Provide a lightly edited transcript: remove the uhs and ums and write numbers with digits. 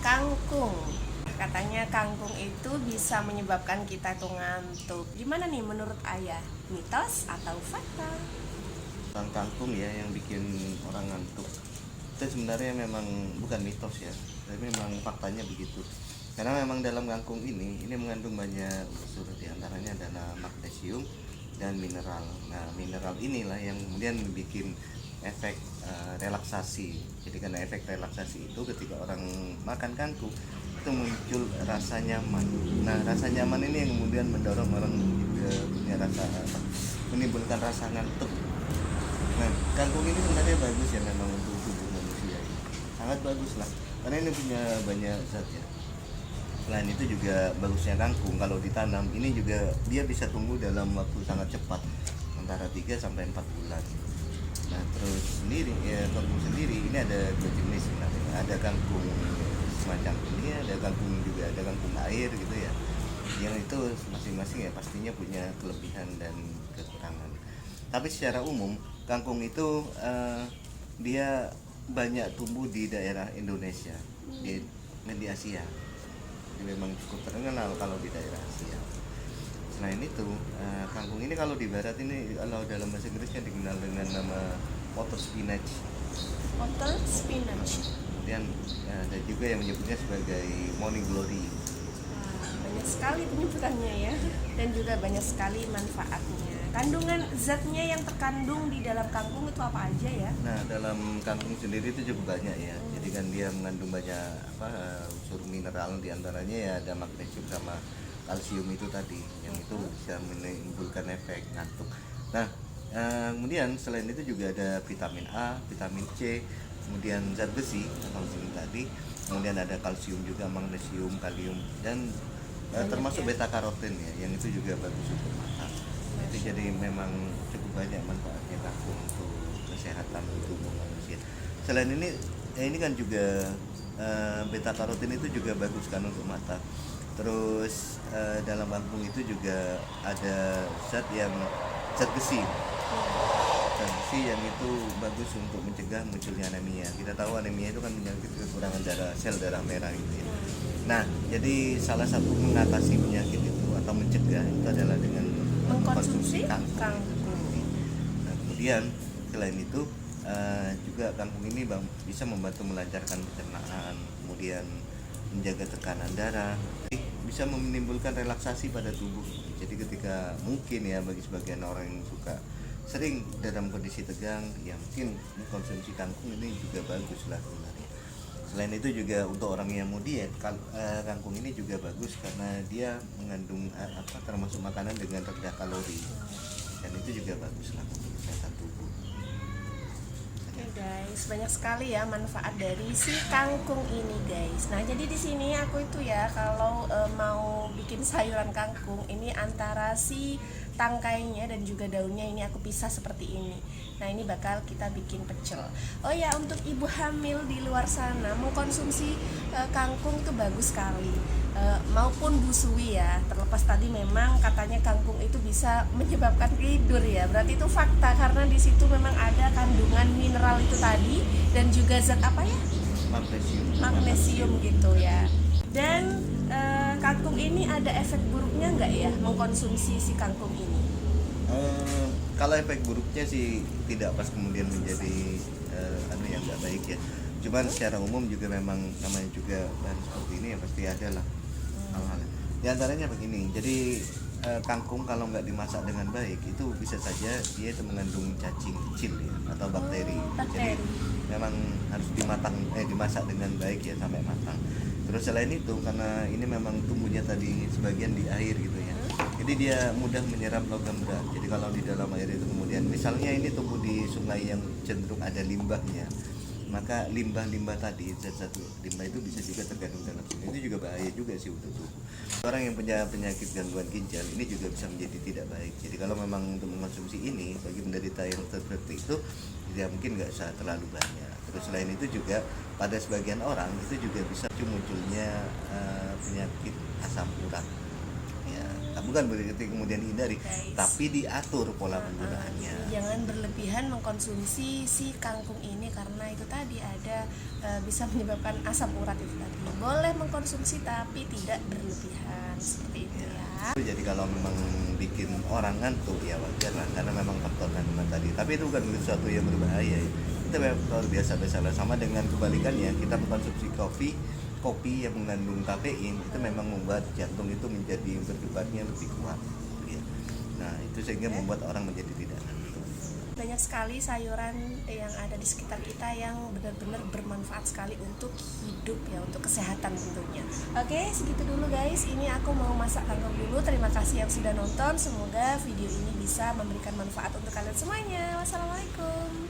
kangkung. Katanya kangkung itu bisa menyebabkan kita tuh ngantuk. Gimana nih menurut Ayah? Mitos atau fakta? Tentang kangkung ya yang bikin orang ngantuk itu sebenarnya memang bukan mitos ya, tapi memang faktanya begitu. Karena memang dalam kangkung ini mengandung banyak unsur, diantaranya adalah magnesium dan mineral. Nah, mineral inilah yang kemudian bikin efek relaksasi. Jadi karena efek relaksasi itu ketika orang makan kangkung itu muncul rasa nyaman. Nah, rasa nyaman ini yang kemudian mendorong orang punya rasa menimbulkan rasa ngantuk. Nah, kangkung ini sebenarnya bagus ya memang untuk tubuh manusia ini. Sangat bagus lah, karena ini punya banyak zat ya. Selain itu juga bagusnya kangkung kalau ditanam, ini juga dia bisa tumbuh dalam waktu sangat cepat, antara 3 sampai 4 bulan. Nah, terus sendiri ya kangkung sendiri ini ada dua jenis sebenarnya. Ada kangkung semacam ini, ada kangkung juga ada kangkung air gitu ya. Yang itu masing-masing ya pastinya punya kelebihan dan kekurangan. Tapi secara umum kangkung itu dia banyak tumbuh di daerah Indonesia, di Asia. Jadi memang cukup terkenal kalau di daerah Asia. Selain itu kangkung ini kalau di barat ini, kalau dalam bahasa Inggrisnya dikenal dengan nama water spinach. Water spinach. Kemudian ada juga yang menyebutnya sebagai morning glory. Banyak sekali penyebutannya ya, dan juga banyak sekali manfaatnya. Kandungan zatnya yang terkandung di dalam kangkung itu apa aja ya? Nah, dalam kangkung sendiri itu cukup banyak ya. Jadi kan dia mengandung banyak unsur mineral, diantaranya ya ada magnesium sama kalsium itu tadi, yang itu bisa menimbulkan efek ngantuk. Nah, kemudian selain itu juga ada vitamin A, vitamin C, kemudian zat besi atau zinc tadi, kemudian ada kalsium juga, magnesium, kalium, dan termasuk ya? beta karoten ya, yang itu juga bagus untuk mata. Itu jadi memang cukup banyak manfaatnya kangkung untuk kesehatan tubuh manusia. Selain ini, ini kan juga beta karoten itu juga bagus kan untuk mata. Terus dalam kangkung itu juga ada zat besi. Zat besi yang itu bagus untuk mencegah munculnya anemia. Kita tahu anemia itu kan penyakit kekurangan sel darah merah gitu ya. Nah, jadi salah satu mengatasi penyakit itu atau mencegah itu adalah dengan Mengkonsumsi kangkung. kangkung. Nah, kemudian selain itu juga kangkung ini bisa membantu melancarkan pencernaan, kemudian menjaga tekanan darah, bisa menimbulkan relaksasi pada tubuh. Jadi ketika mungkin ya bagi sebagian orang yang suka sering dalam kondisi tegang, ya mungkin mengkonsumsi kangkung ini juga bagus lah sebenarnya. Selain itu juga untuk orang yang mau diet, kangkung ini juga bagus karena dia mengandung termasuk makanan dengan rendah kalori, dan itu juga bagus lah untuk kesehatan tubuh. Oke guys, banyak sekali ya manfaat dari si kangkung ini guys. Nah jadi di sini aku itu ya kalau mau bikin sayuran kangkung ini antara si tangkainya dan juga daunnya ini aku pisah seperti ini. Nah ini bakal kita bikin pecel. Oh ya, untuk ibu hamil di luar sana mengkonsumsi kangkung tuh bagus sekali. Maupun busui ya, terlepas tadi memang katanya kangkung itu bisa menyebabkan tidur ya, berarti itu fakta karena di situ memang ada kandungan mineral itu tadi dan juga zat apa ya, magnesium gitu ya. Dan kangkung ini ada efek buruknya nggak ya mengkonsumsi si kangkung ini? Kalau efek buruknya sih tidak pas kemudian menjadi yang nggak baik ya. Cuman secara umum juga memang namanya juga bahan seperti ini ya pasti ada lah hal-hal. Di antaranya begini, jadi kangkung kalau nggak dimasak dengan baik itu bisa saja dia itu mengandung cacing kecil ya atau bakteri. Jadi memang harus dimasak dengan baik ya sampai matang. Terus selain itu karena ini memang tumbuhnya tadi sebagian di air gitu ya. Jadi dia mudah menyerap logam berat. Jadi kalau di dalam air itu kemudian misalnya ini tumbuh di sungai yang cenderung ada limbahnya, maka limbah-limbah tadi, zat-zat limbah itu bisa juga terkandung dalam sini. Itu juga bahaya juga sih untuk tubuh. Orang yang punya penyakit gangguan ginjal ini juga bisa menjadi tidak baik. Jadi kalau memang untuk mengkonsumsi ini bagi penderita yang seperti itu, ya mungkin nggak usah terlalu banyak. Terus selain itu juga pada sebagian orang itu juga bisa munculnya penyakit asam urat. Ya, bukan berarti kemudian dihindari, Guys. tapi diatur pola penggunaannya. Jangan berlebihan mengkonsumsi si kangkung ini karena itu tadi ada bisa menyebabkan asam urat itu tadi. Boleh mengkonsumsi tapi tidak berlebihan seperti itu ya. Jadi kalau memang bikin orang ngantuk ya wajar lah, karena memang faktor kandungan tadi. Tapi itu bukan sesuatu yang berbahaya. Itu memang biasa-biasa lah. Sama dengan kebalikannya, kita mengkonsumsi kopi yang mengandung kafein itu memang membuat jantung itu menjadi berdebarnya lebih kuat. Ya. Nah itu sehingga membuat orang menjadi tidak ngantuk. Banyak sekali sayuran yang ada di sekitar kita yang benar-benar bermanfaat sekali untuk hidup ya, untuk kesehatan tentunya. Oke, segitu dulu guys. Ini aku mau masak kangkung dulu. Terima kasih yang sudah nonton. Semoga video ini bisa memberikan manfaat untuk kalian semuanya. Wassalamualaikum.